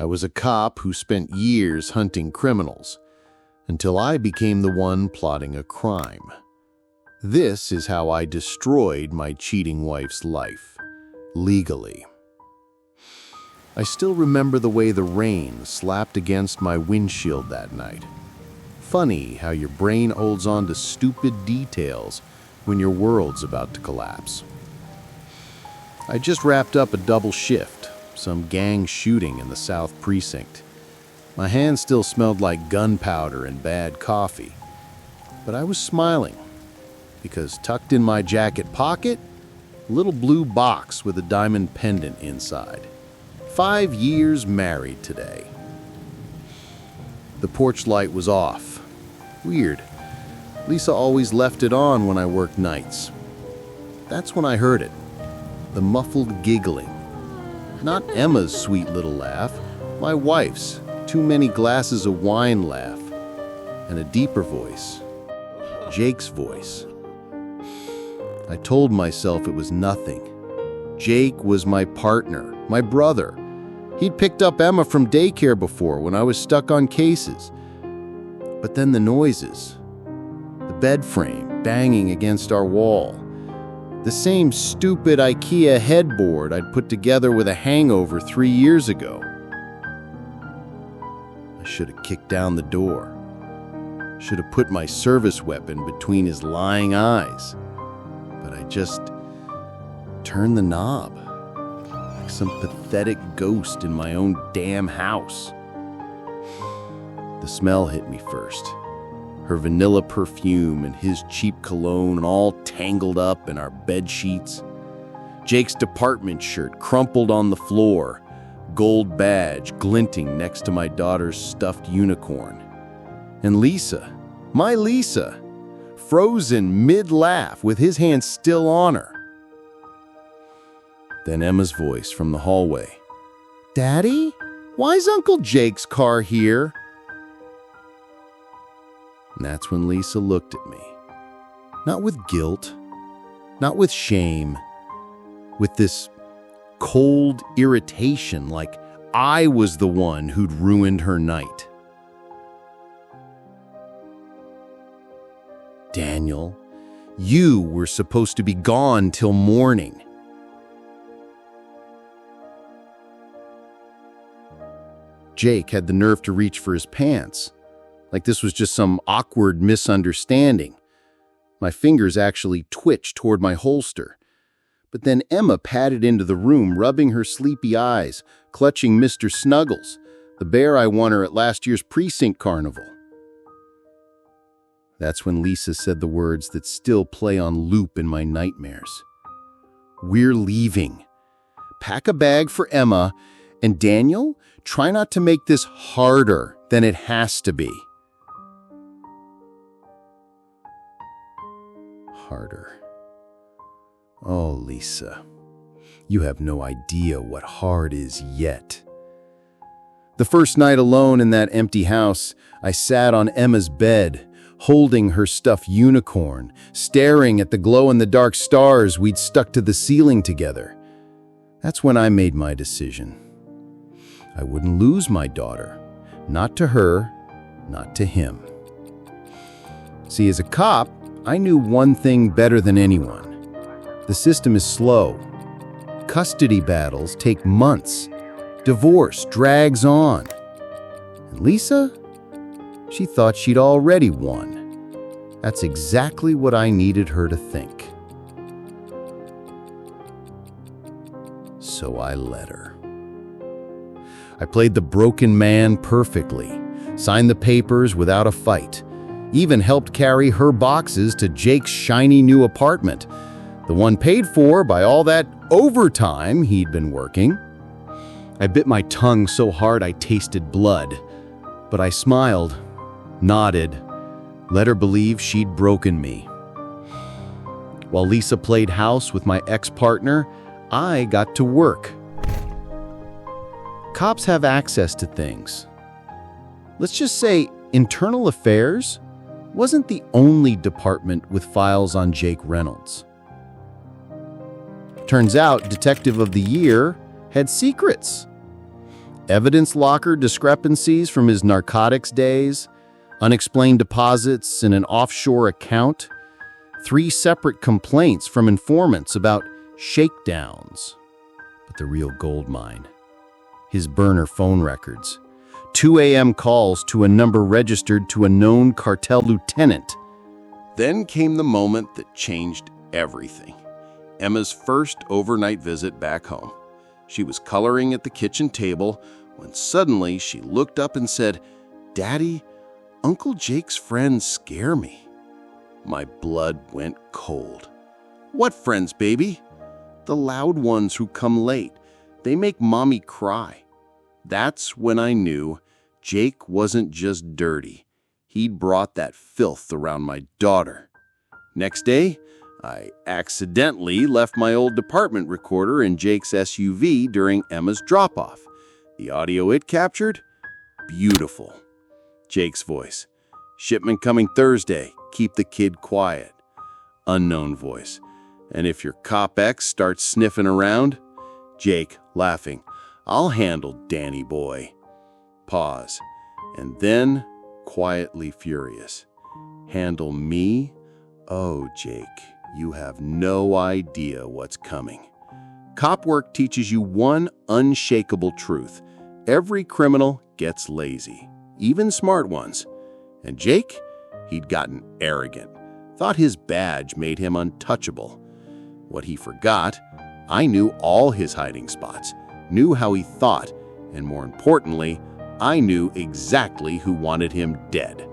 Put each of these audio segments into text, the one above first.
I was a cop who spent years hunting criminals, until I became the one plotting a crime. This is how I destroyed my cheating wife's life, legally. I still remember the way the rain slapped against my windshield that night. Funny how your brain holds on to stupid details when your world's about to collapse. I just wrapped up a double shift, some gang shooting in the South Precinct. My hands still smelled like gunpowder and bad coffee, but I was smiling because tucked in my jacket pocket, a little blue box with a diamond pendant inside. 5 years married today. The porch light was off. Weird. Lisa always left it on when I worked nights. That's when I heard it. The muffled giggling. Not Emma's sweet little laugh, my wife's too many glasses of wine laugh. And a deeper voice. Jake's voice. I told myself it was nothing. Jake was my partner, my brother. He'd picked up Emma from daycare before when I was stuck on cases. But then the noises. The bed frame banging against our wall. The same stupid IKEA headboard I'd put together with a hangover 3 years ago. I should have kicked down the door. Should have put my service weapon between his lying eyes. But I just turned the knob. Like some pathetic ghost in my own damn house. The smell hit me first. Her vanilla perfume and his cheap cologne all tangled up in our bed sheets. Jake's department shirt crumpled on the floor, gold badge glinting next to my daughter's stuffed unicorn. And Lisa, my Lisa, frozen mid-laugh with his hand still on her. Then Emma's voice from the hallway. "Daddy, why's Uncle Jake's car here?" And that's when Lisa looked at me. Not with guilt, not with shame, with this cold irritation like I was the one who'd ruined her night. "Daniel, you were supposed to be gone till morning." Jake had the nerve to reach for his pants, like this was just some awkward misunderstanding. My fingers actually twitched toward my holster. But then Emma padded into the room, rubbing her sleepy eyes, clutching Mr. Snuggles, the bear I won her at last year's precinct carnival. That's when Lisa said the words that still play on loop in my nightmares. "We're leaving. Pack a bag for Emma, and Daniel, try not to make this harder than it has to be." Harder. Oh, Lisa, you have no idea what hard is yet. The first night alone in that empty house, I sat on Emma's bed, holding her stuffed unicorn, staring at the glow-in-the-dark stars we'd stuck to the ceiling together. That's when I made my decision. I wouldn't lose my daughter. Not to her, not to him. See, as a cop, I knew one thing better than anyone. The system is slow. Custody battles take months. Divorce drags on. And Lisa? She thought she'd already won. That's exactly what I needed her to think. So I let her. I played the broken man perfectly, signed the papers without a fight, even helped carry her boxes to Jake's shiny new apartment, the one paid for by all that overtime he'd been working. I bit my tongue so hard I tasted blood, but I smiled, nodded, let her believe she'd broken me. While Lisa played house with my ex-partner, I got to work. Cops have access to things. Let's just say internal affairs wasn't the only department with files on Jake Reynolds. Turns out Detective of the Year had secrets. evidence locker discrepancies from his narcotics days, unexplained deposits in an offshore account, 3 separate complaints from informants about shakedowns. But the real gold mine, his burner phone records, 2 a.m. calls to a number registered to a known cartel lieutenant. Then came the moment that changed everything. Emma's first overnight visit back home. She was coloring at the kitchen table when suddenly she looked up and said, "Daddy, Uncle Jake's friends scare me." My blood went cold. "What friends, baby?" "The loud ones who come late. They make Mommy cry." That's when I knew Jake wasn't just dirty. He'd brought that filth around my daughter. Next day, I accidentally left my old department recorder in Jake's SUV during Emma's drop-off. The audio it captured? Beautiful. Jake's voice. "Shipment coming Thursday. Keep the kid quiet." Unknown voice. "And if your cop X starts sniffing around?" Jake, laughing. "I'll handle Danny boy." Pause. And then, quietly furious. "Handle me? Oh, Jake, you have no idea what's coming." Cop work teaches you one unshakable truth. Every criminal gets lazy, even smart ones. And Jake? He'd gotten arrogant, thought his badge made him untouchable. What he forgot, I knew all his hiding spots, knew how he thought, and more importantly, I knew exactly who wanted him dead.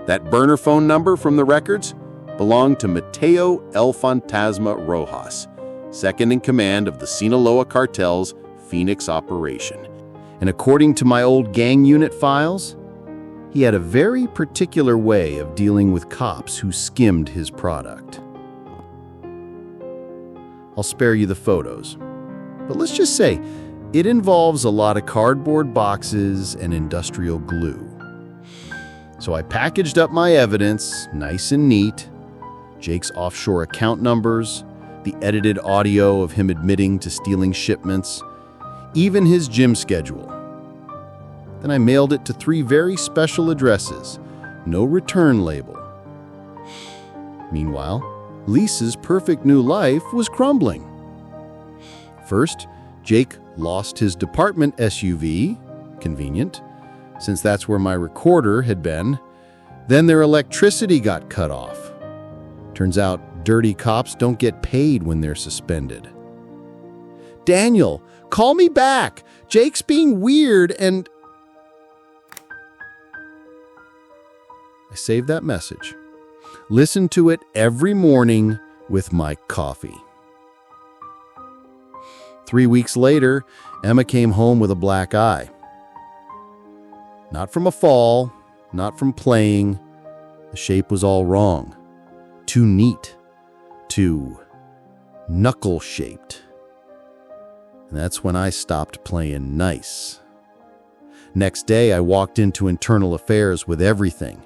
That burner phone number from the records belonged to Mateo El Fantasma Rojas, second in command of the Sinaloa cartel's Phoenix operation. And according to my old gang unit files, he had a very particular way of dealing with cops who skimmed his product. I'll spare you the photos, but let's just say it involves a lot of cardboard boxes and industrial glue. So I packaged up my evidence, nice and neat, Jake's offshore account numbers, the edited audio of him admitting to stealing shipments, even his gym schedule. Then I mailed it to 3 very special addresses, no return label. Meanwhile, Lisa's perfect new life was crumbling. First, Jake lost his department SUV, convenient, since that's where my recorder had been. Then their electricity got cut off. Turns out dirty cops don't get paid when they're suspended. "Daniel, call me back. Jake's being weird and..." I saved that message. Listen to it every morning with my coffee. 3 weeks later, Emma came home with a black eye. Not from a fall, not from playing. The shape was all wrong. Too neat. Too knuckle-shaped. And that's when I stopped playing nice. Next day, I walked into internal affairs with everything.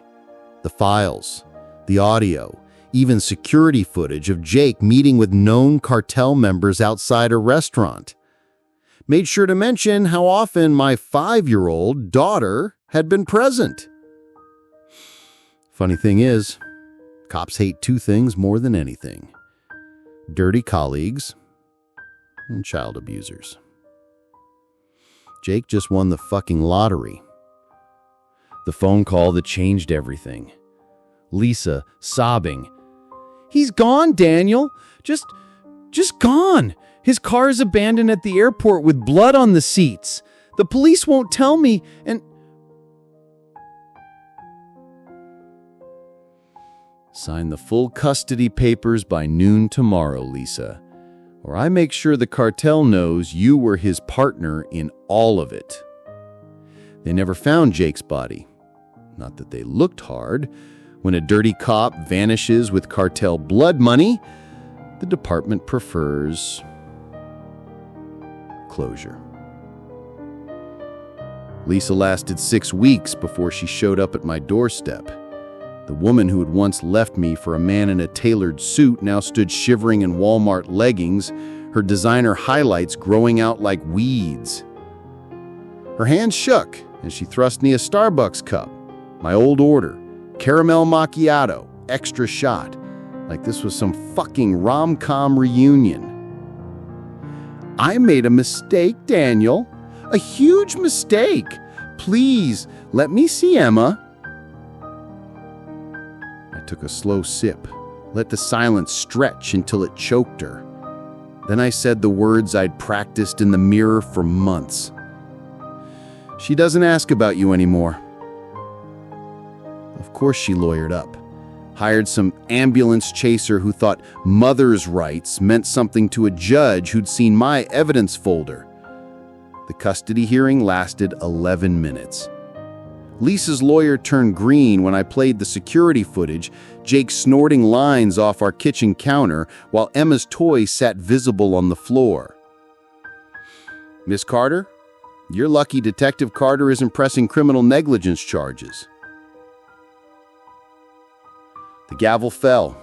The files, the audio, even security footage of Jake meeting with known cartel members outside a restaurant. Made sure to mention how often my 5-year-old daughter had been present. Funny thing is, cops hate 2 things more than anything: dirty colleagues and child abusers. Jake just won the fucking lottery. The phone call that changed everything. Lisa sobbing. "He's gone, Daniel. Just gone. His car is abandoned at the airport with blood on the seats. The police won't tell me, and..." "Sign the full custody papers by noon tomorrow, Lisa, or I make sure the cartel knows you were his partner in all of it." They never found Jake's body. Not that they looked hard. When a dirty cop vanishes with cartel blood money, the department prefers closure. Lisa lasted 6 weeks before she showed up at my doorstep. The woman who had once left me for a man in a tailored suit now stood shivering in Walmart leggings, her designer highlights growing out like weeds. Her hand shook, and she thrust me a Starbucks cup. My old order. Caramel macchiato, extra shot. Like this was some fucking rom-com reunion. I made a mistake, Daniel. A huge mistake. Please, let me see Emma. I took a slow sip, let the silence stretch until it choked her. Then I said the words I'd practiced in the mirror for months. She doesn't ask about you anymore. Of course she lawyered up. Hired some ambulance chaser who thought mother's rights meant something to a judge who'd seen my evidence folder. The custody hearing lasted 11 minutes. Lisa's lawyer turned green when I played the security footage, Jake snorting lines off our kitchen counter while Emma's toy sat visible on the floor. Miss Carter, you're lucky Detective Carter isn't pressing criminal negligence charges. The gavel fell.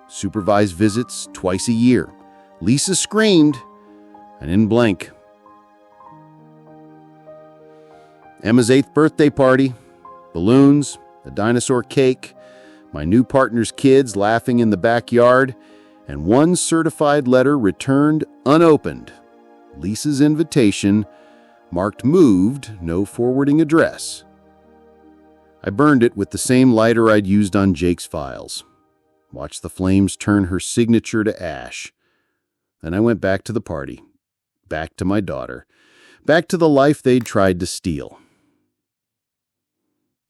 Supervised visits twice a year. Lisa screamed. I didn't blink. Emma's 8th birthday party. Balloons, a dinosaur cake, my new partner's kids laughing in the backyard, and one certified letter returned unopened. Lisa's invitation, marked moved, no forwarding address. I burned it with the same lighter I'd used on Jake's files. Watched the flames turn her signature to ash. Then I went back to the party. Back to my daughter. Back to the life they'd tried to steal.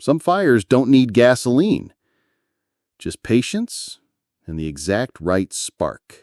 Some fires don't need gasoline. Just patience and the exact right spark.